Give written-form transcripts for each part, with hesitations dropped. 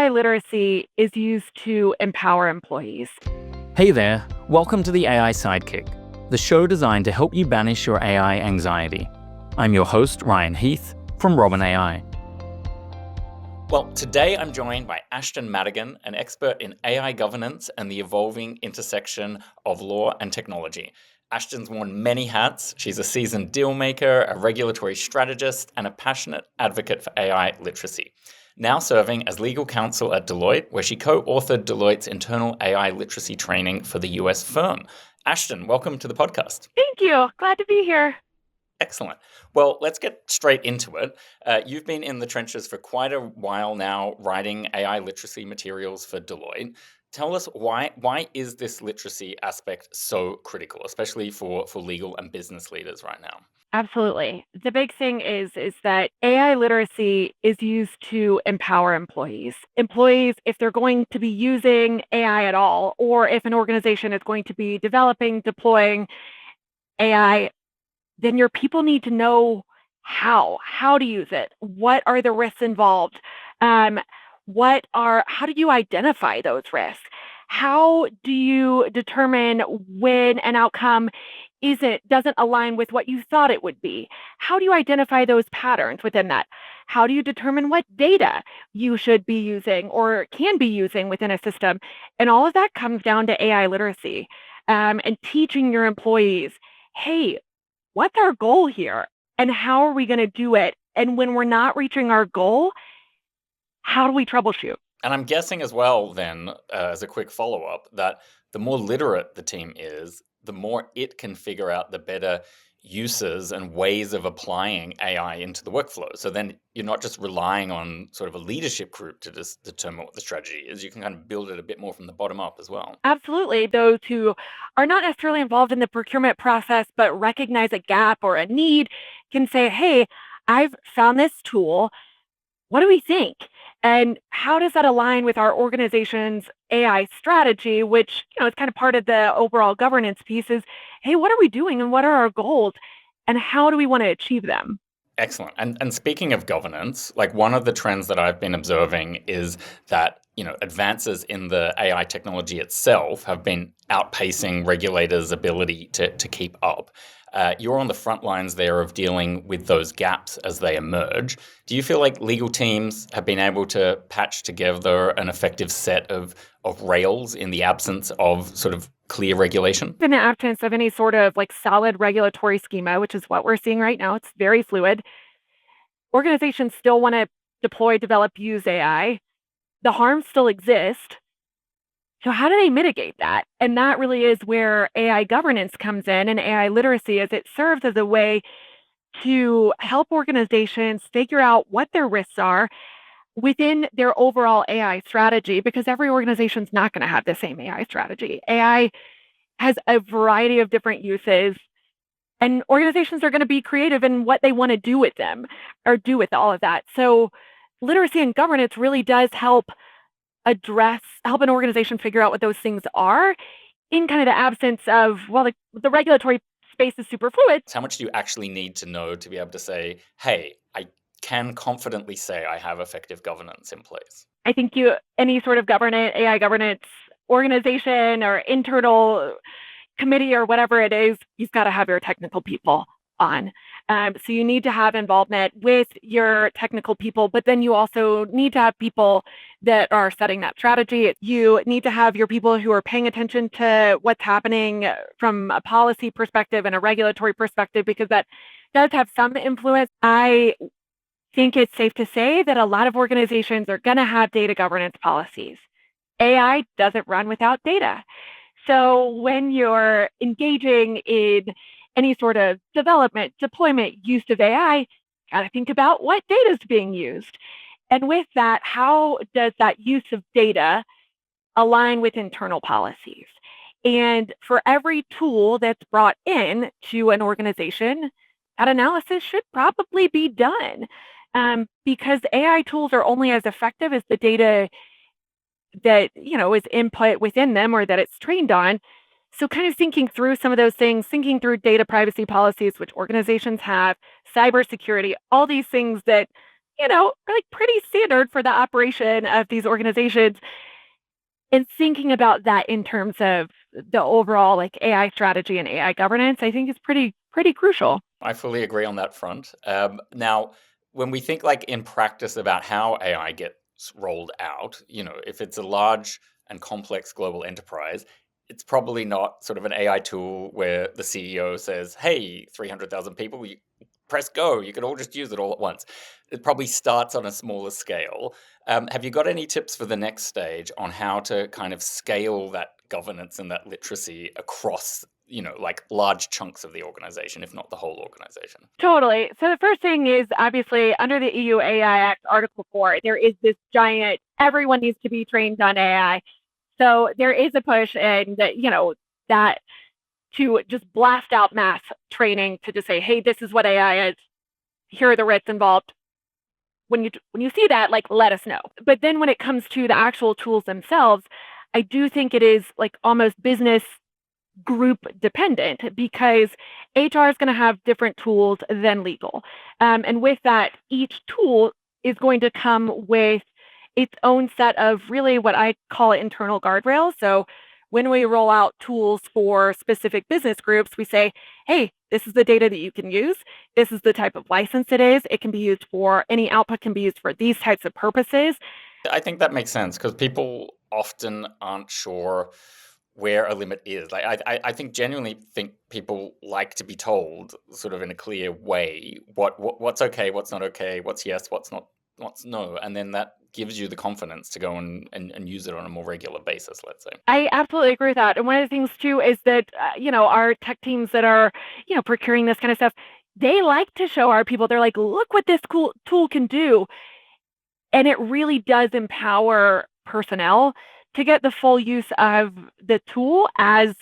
AI literacy is used to empower employees. Hey there, welcome to the AI Sidekick, the show designed to help you banish your AI anxiety. I'm your host, Ryan Heath, from Robin AI. Well, today I'm joined by Ashton Madigan, an expert in AI governance and the evolving intersection of law and technology. Ashton's worn many hats. She's a seasoned deal maker, a regulatory strategist, and a passionate advocate for AI literacy. Now serving as legal counsel at Deloitte, where she co-authored Deloitte's internal AI literacy training for the US firm. Ashton, welcome to the podcast. Thank you. Glad to be here. Excellent. Well, let's get straight into it. You've been in the trenches for quite a while now, writing AI literacy materials for Deloitte. Tell us why is this literacy aspect so critical, especially for legal and business leaders right now? Absolutely. The big thing is that AI literacy is used to empower employees. Employees, if they're going to be using AI at all, or if an organization is going to be developing, deploying AI, then your people need to know how to use it. What are the risks involved? How do you identify those risks? How do you determine when an outcome doesn't align with what you thought it would be? How do you identify those patterns within that? How do you determine what data you should be using or can be using within a system? And all of that comes down to AI literacy, and teaching your employees, hey, what's our goal here? And how are we going to do it? And when we're not reaching our goal, how do we troubleshoot? And I'm guessing as well then, as a quick follow-up, that the more literate the team is, the more it can figure out the better uses and ways of applying AI into the workflow. So then you're not just relying on sort of a leadership group to just determine what the strategy is. You can kind of build it a bit more from the bottom up as well. Absolutely. Those who are not necessarily involved in the procurement process, but recognize a gap or a need can say, hey, I've found this tool. What do we think? And how does that align with our organization's AI strategy, which, is kind of part of the overall governance piece is, hey, what are we doing and what are our goals and how do we want to achieve them? Excellent. And speaking of governance, like one of the trends that I've been observing is that, advances in the AI technology itself have been outpacing regulators' ability to keep up. You're on the front lines there of dealing with those gaps as they emerge. Do you feel like legal teams have been able to patch together an effective set of rails in the absence of sort of clear regulation? In the absence of any sort of solid regulatory schema, which is what we're seeing right now, it's very fluid. Organizations still want to deploy, develop, use AI. The harms still exist. So how do they mitigate that? And that really is where AI governance comes in and AI literacy, as it serves as a way to help organizations figure out what their risks are within their overall AI strategy, because every organization is not going to have the same AI strategy. AI has a variety of different uses, and organizations are going to be creative in what they want to do with them or do with all of that. So literacy and governance really does help an organization figure out what those things are in kind of the absence of, the regulatory space is super fluid. How much do you actually need to know to be able to say, hey, I can confidently say I have effective governance in place? I think any sort of AI governance organization or internal committee or whatever it is, you've got to have your technical people on. So you need to have involvement with your technical people, but then you also need to have people that are setting that strategy. You need to have your people who are paying attention to what's happening from a policy perspective and a regulatory perspective, because that does have some influence. I think it's safe to say that a lot of organizations are going to have data governance policies. AI doesn't run without data. So when you're engaging in any sort of development, deployment, use of AI, got to think about what data is being used. And with that, how does that use of data align with internal policies? And for every tool that's brought in to an organization, that analysis should probably be done, because AI tools are only as effective as the data that is input within them or that it's trained on. So kind of thinking through some of those things, thinking through data privacy policies, which organizations have, cybersecurity, all these things that are like pretty standard for the operation of these organizations. And thinking about that in terms of the overall like AI strategy and AI governance, I think is pretty crucial. I fully agree on that front. Now, when we think like in practice about how AI gets rolled out, if it's a large and complex global enterprise, it's probably not sort of an AI tool where the CEO says, "Hey, 300,000 people, you press go. You can all just use it all at once." It probably starts on a smaller scale. Have you got any tips for the next stage on how to kind of scale that governance and that literacy across, like large chunks of the organization, if not the whole organization? Totally. So the first thing is obviously under the EU AI Act, Article 4, there is this giant, everyone needs to be trained on AI. So there is a push and that to just blast out mass training to just say, hey, this is what AI is. Here are the risks involved. When you see that, like let us know. But then when it comes to the actual tools themselves, I do think it is like almost business group dependent because HR is going to have different tools than legal. And with that, each tool is going to come with its own set of really what I call internal guardrails. So when we roll out tools for specific business groups, we say, hey, this is the data that you can use. This is the type of license it is. It can be used for any output can be used for these types of purposes. I think that makes sense because people often aren't sure where a limit is. Like I think genuinely think people like to be told sort of in a clear way what's okay, what's not okay, what's yes, what's not, what's no, and then that gives you the confidence to go and use it on a more regular basis, let's say. I absolutely agree with that. And one of the things too is that our tech teams that are procuring this kind of stuff, they like to show our people. They're like, look what this cool tool can do, and it really does empower personnel to get the full use of the tool as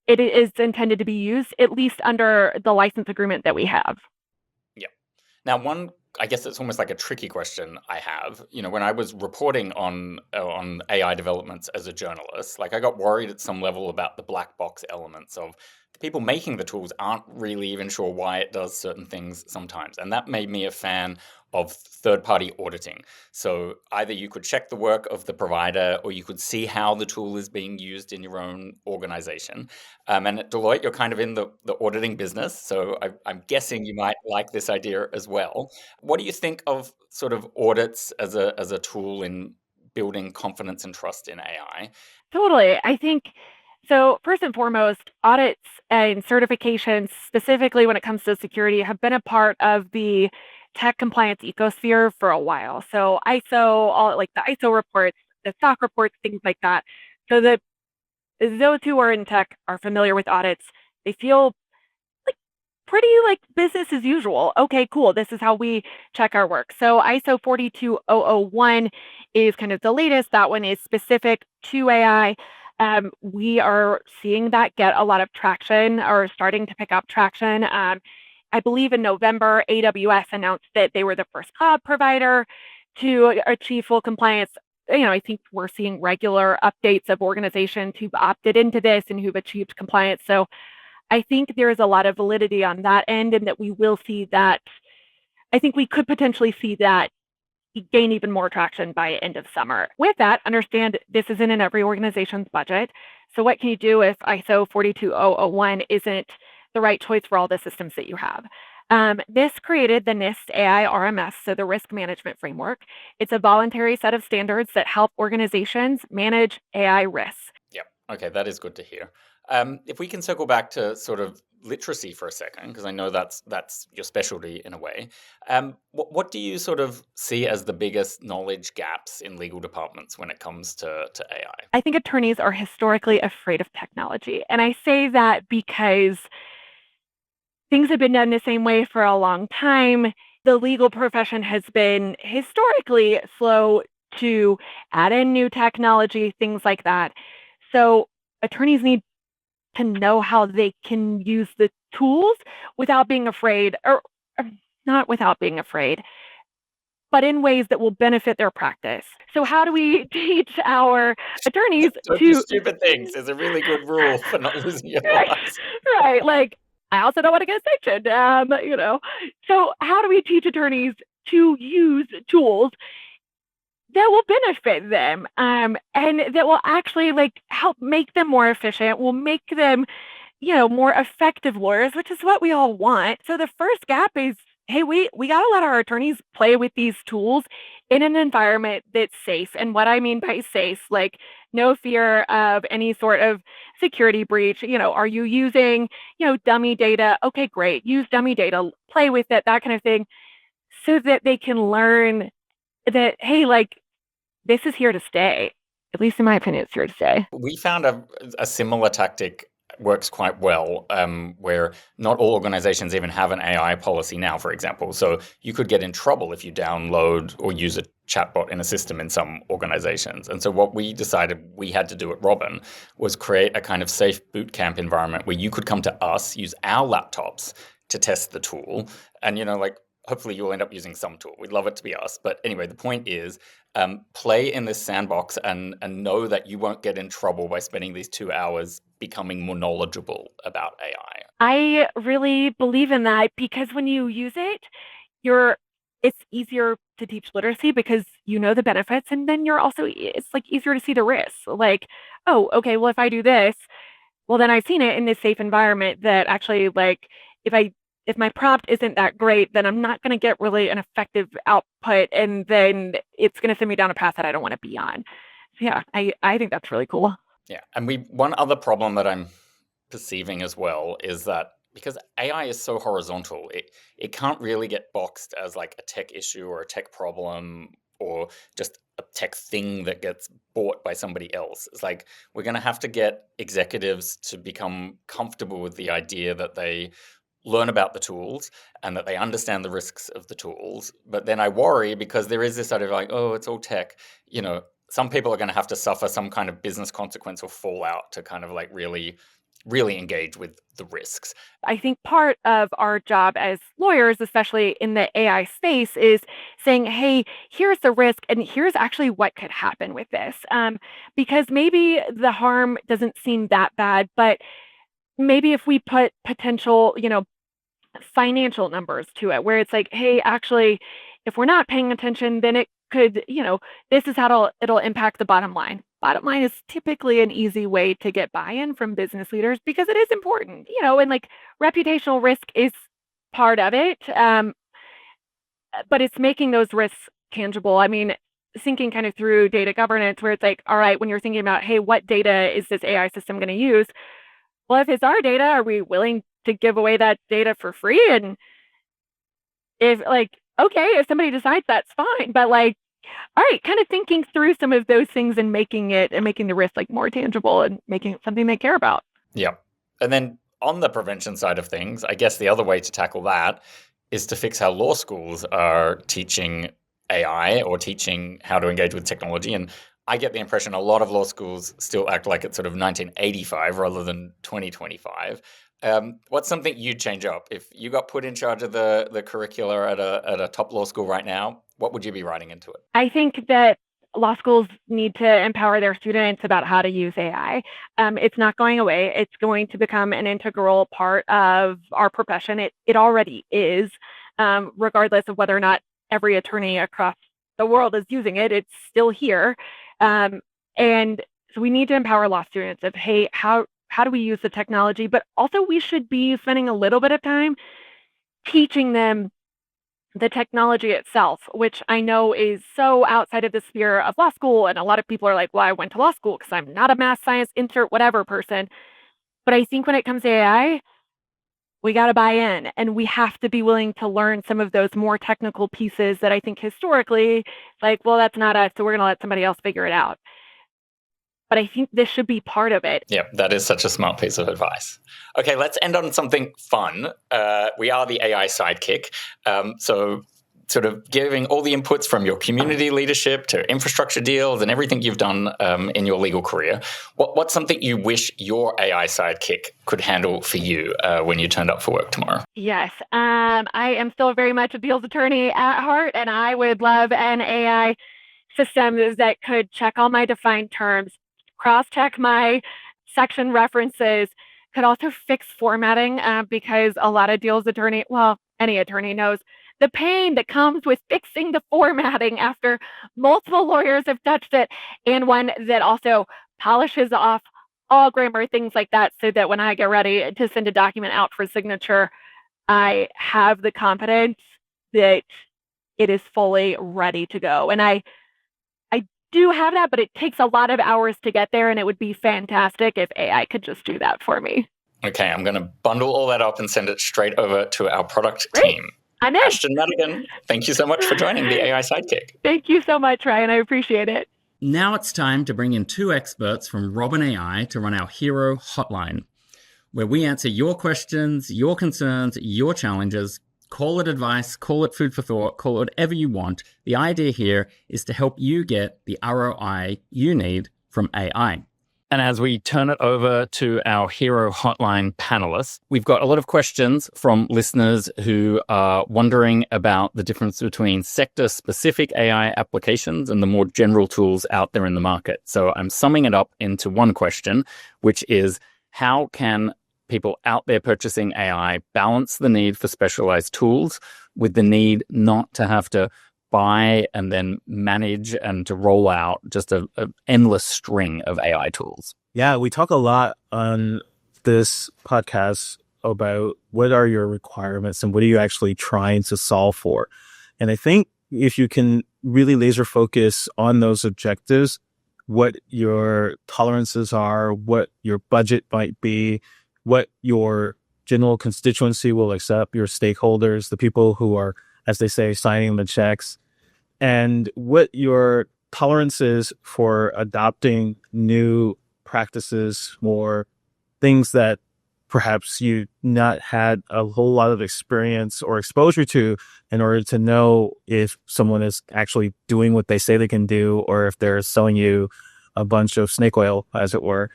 it is intended to be used, at least under the license agreement that we have. Yeah. Now, I guess it's almost like a tricky question I have. When I was reporting on AI developments as a journalist, like I got worried at some level about the black box elements of the people making the tools aren't really even sure why it does certain things sometimes. And that made me a fan of third-party auditing. So either you could check the work of the provider or you could see how the tool is being used in your own organization. And at Deloitte, you're kind of in the auditing business. So I'm guessing you might like this idea as well. What do you think of sort of audits as a tool in building confidence and trust in AI? Totally. I think so. First and foremost, audits and certifications, specifically when it comes to security, have been a part of the tech compliance ecosphere for a while. So ISO, all like the ISO reports, the SOC reports, things like that. So that those who are in tech are familiar with audits. They feel like pretty like business as usual. Okay, cool. This is how we check our work. So ISO 42001 is kind of the latest. That one is specific to AI. We are seeing that get a lot of traction or starting to pick up traction. I believe in November, AWS announced that they were the first cloud provider to achieve full compliance. I think we're seeing regular updates of organizations who've opted into this and who've achieved compliance. So I think there is a lot of validity on that end, and that we will see that. I think we could potentially see that gain even more traction by end of summer. With that, understand this isn't in every organization's budget. So what can you do if ISO 42001 isn't the right choice for all the systems that you have? This created the NIST AI RMS, so the risk management framework. It's a voluntary set of standards that help organizations manage AI risks. Yep. Okay, that is good to hear. If we can circle back to sort of literacy for a second, because I know that's your specialty in a way. What do you sort of see as the biggest knowledge gaps in legal departments when it comes to AI? I think attorneys are historically afraid of technology. And I say that because things have been done the same way for a long time. The legal profession has been historically slow to add in new technology, things like that. So attorneys need to know how they can use the tools without being afraid, or not without being afraid, but in ways that will benefit their practice. So how do we teach our attorneys Don't do to stupid things is a really good rule for not losing your right, lives. right, like I also don't want to get sanctioned. So how do we teach attorneys to use tools that will benefit them, and that will actually like help make them more efficient, will make them, more effective lawyers, which is what we all want. So the first gap is, hey, we got to let our attorneys play with these tools in an environment that's safe. And what I mean by safe, like no fear of any sort of security breach. Are you using, dummy data? Okay, great. Use dummy data, play with it, that kind of thing, so that they can learn that, hey, like this is here to stay. At least in my opinion, it's here to stay. We found a similar tactic works quite well, where not all organizations even have an AI policy now, for example. So you could get in trouble if you download or use a chatbot in a system in some organizations. And so what we decided we had to do at Robin was create a kind of safe boot camp environment where you could come to us, use our laptops to test the tool. And, hopefully you'll end up using some tool. We'd love it to be us. But anyway, the point is, play in this sandbox and know that you won't get in trouble by spending these 2 hours becoming more knowledgeable about AI. I really believe in that because when you use it, it's easier to teach literacy because you know the benefits, and then it's like easier to see the risks. Like, oh, okay, well if I do this, well then I've seen it in this safe environment that actually like if my prompt isn't that great, then I'm not going to get really an effective output, and then it's going to send me down a path that I don't want to be on. So yeah, I think that's really cool. Yeah, and one other problem that I'm perceiving as well is that because AI is so horizontal, it can't really get boxed as like a tech issue or a tech problem or just a tech thing that gets bought by somebody else. It's like we're going to have to get executives to become comfortable with the idea that they learn about the tools and that they understand the risks of the tools. But then I worry because there is this sort of like, oh, it's all tech. Some people are going to have to suffer some kind of business consequence or fallout to kind of like really engage with the risks. I think part of our job as lawyers, especially in the AI space, is saying, hey, here's the risk and here's actually what could happen with this. Because maybe the harm doesn't seem that bad, but maybe if we put potential, financial numbers to it, where it's like, hey, actually, if we're not paying attention, then it could, this is how it'll impact the bottom line. Bottom line is typically an easy way to get buy-in from business leaders because it is important, and like reputational risk is part of it. But it's making those risks tangible. I mean, thinking kind of through data governance, where it's like, all right, when you're thinking about, hey, what data is this AI system going to use? Well, if it's our data, are we willing to give away that data for free? And if somebody decides that's fine, but like, all right, kind of thinking through some of those things and making the risk like more tangible and making it something they care about. Yeah. And then on the prevention side of things, I guess the other way to tackle that is to fix how law schools are teaching AI or teaching how to engage with technology. And I get the impression a lot of law schools still act like it's sort of 1985 rather than 2025. What's something you'd change up if you got put in charge of the curricula at a top law school right now? What would you be writing into it? I think that law schools need to empower their students about how to use AI. It's not going away. It's going to become an integral part of our profession. It already is, regardless of whether or not every attorney across the world is using it. It's still here. And so we need to empower law students of, hey, how do we use the technology? But also we should be spending a little bit of time teaching them the technology itself, which I know is so outside of the sphere of law school. And a lot of people are like, well, I went to law school because I'm not a math science insert whatever person. But I think when it comes to AI, we got to buy in and we have to be willing to learn some of those more technical pieces that I think historically, like, well, that's not us, so we're going to let somebody else figure it out. But I think this should be part of it. Yeah, that is such a smart piece of advice. Okay, let's end on something fun. We are the AI Sidekick. So sort of giving all the inputs from your community leadership to infrastructure deals and everything you've done in your legal career. What's something you wish your AI Sidekick could handle for you when you turned up for work tomorrow? Yes, I am still very much a deals attorney at heart, and I would love an AI system that could check all my defined terms, cross-check my section references, could also fix formatting because a lot of deals attorney, well, any attorney knows the pain that comes with fixing the formatting after multiple lawyers have touched it, and one that also polishes off all grammar, things like that, so that when I get ready to send a document out for signature, I have the confidence that it is fully ready to go. And I do have that, but it takes a lot of hours to get there, and it would be fantastic if AI could just do that for me. Okay, I'm going to bundle all that up and send it straight over to our product team. I'm in. Ashton Madigan, thank you so much for joining the AI Sidekick. Thank you so much, Ryan. I appreciate it. Now it's time to bring in two experts from Robin AI to run our Hero Hotline, where we answer your questions, your concerns, your challenges. Call it advice, call it food for thought, call it whatever you want. The idea here is to help you get the ROI you need from AI. And as we turn it over to our Hero Hotline panelists, we've got a lot of questions from listeners who are wondering about the difference between sector-specific AI applications and the more general tools out there in the market. So I'm summing it up into one question, which is, how can people out there purchasing AI balance the need for specialized tools with the need not to have to buy and then manage and to roll out just an endless string of AI tools? Yeah, we talk a lot on this podcast about what are your requirements and what are you actually trying to solve for. And I think if you can really laser focus on those objectives, what your tolerances are, what your budget might be, what your general constituency will accept, your stakeholders, the people who are, as they say, signing the checks, and what your tolerance is for adopting new practices or things that perhaps you not had a whole lot of experience or exposure to in order to know if someone is actually doing what they say they can do, or if they're selling you a bunch of snake oil, as it were.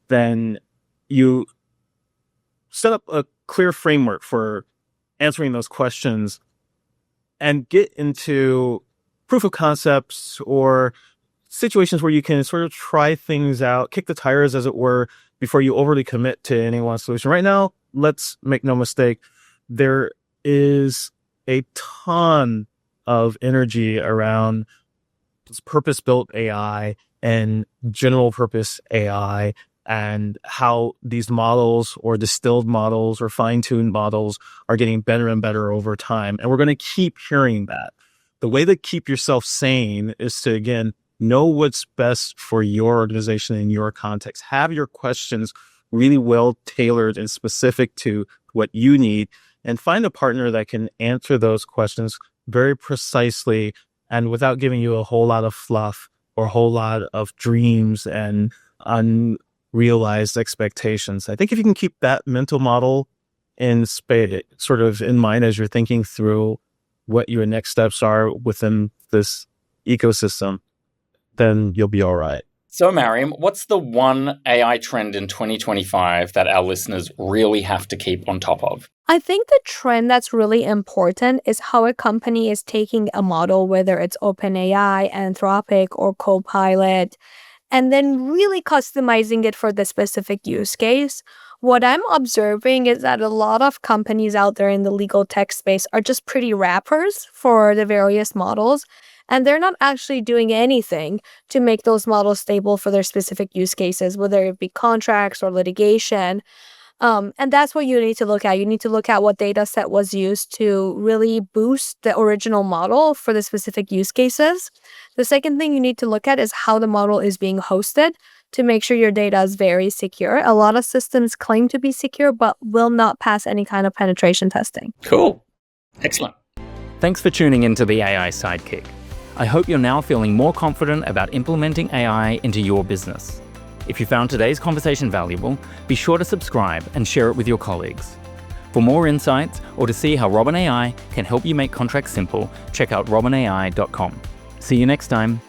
Then you set up a clear framework for answering those questions and get into proof of concepts or situations where you can sort of try things out, kick the tires, as it were, before you overly commit to any one solution. Right now, let's make no mistake, there is a ton of energy around purpose-built AI and general purpose AI, and how these models or distilled models or fine-tuned models are getting better and better over time. And we're going to keep hearing that. The way to keep yourself sane is to, again, know what's best for your organization and your context. Have your questions really well tailored and specific to what you need, and find a partner that can answer those questions very precisely and without giving you a whole lot of fluff or a whole lot of dreams and unrealized expectations. I think if you can keep that mental model sort of in mind as you're thinking through what your next steps are within this ecosystem, then you'll be all right. So, Mariam, what's the one AI trend in 2025 that our listeners really have to keep on top of? I think the trend that's really important is how a company is taking a model, whether it's OpenAI, Anthropic, or Copilot, and then really customizing it for the specific use case. What I'm observing is that a lot of companies out there in the legal tech space are just pretty wrappers for the various models, and they're not actually doing anything to make those models stable for their specific use cases, whether it be contracts or litigation. And that's what you need to look at. You need to look at what data set was used to really boost the original model for the specific use cases. The second thing you need to look at is how the model is being hosted to make sure your data is very secure. A lot of systems claim to be secure, but will not pass any kind of penetration testing. Cool. Excellent. Thanks for tuning into the AI Sidekick. I hope you're now feeling more confident about implementing AI into your business. If you found today's conversation valuable, be sure to subscribe and share it with your colleagues. For more insights or to see how Robin AI can help you make contracts simple, check out robinai.com. See you next time.